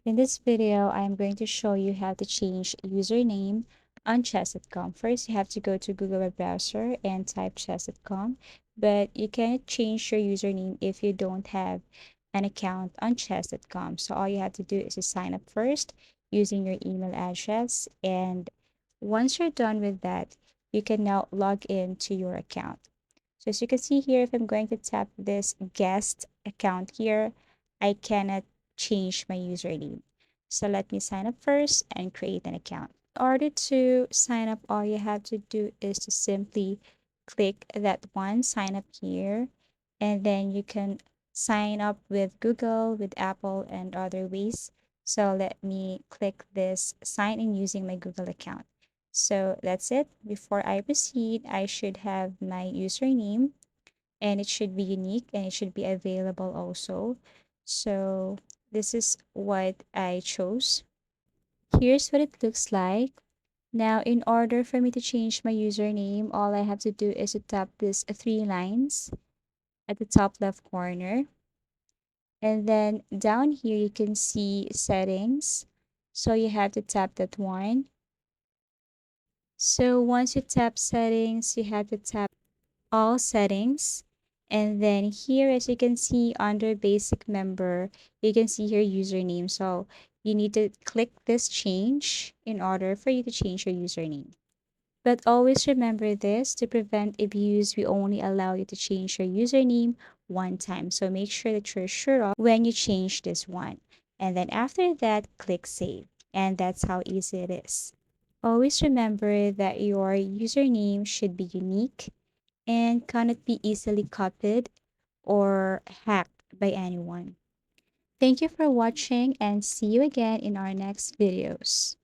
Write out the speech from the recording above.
In this video, I am going to show you how to change username on chess.com. First, you have to go to Google web browser and type chess.com, but you can't change your username if you don't have an account on chess.com. So all you have to do is to sign up first using your email address. And once you're done with that, you can now log in to your account. So as you can see here, if I'm going to tap this guest account here, I cannot change my username. So let me sign up first and create an account. In order to sign up, all you have to do is to simply click that one, sign up here, and then you can sign up with Google, with Apple, and other ways. So let me click this sign in using my Google account. So that's it. Before I proceed, I should have my username and it should be unique and it should be available also. So this is what I chose. Here's what it looks like. Now, in order for me to change my username, all I have to do is to tap these three lines at the top left corner. And then down here, you can see settings. So you have to tap that one. So once you tap settings, you have to tap all settings. And then here, as you can see under basic member, you can see your username. So you need to click this change in order for you to change your username. But always remember this, to prevent abuse, we only allow you to change your username one time. So make sure that you're sure of when you change this one. And then after that, click save. And that's how easy it is. Always remember that your username should be unique and cannot be easily copied or hacked by anyone. Thank you for watching and see you again in our next videos.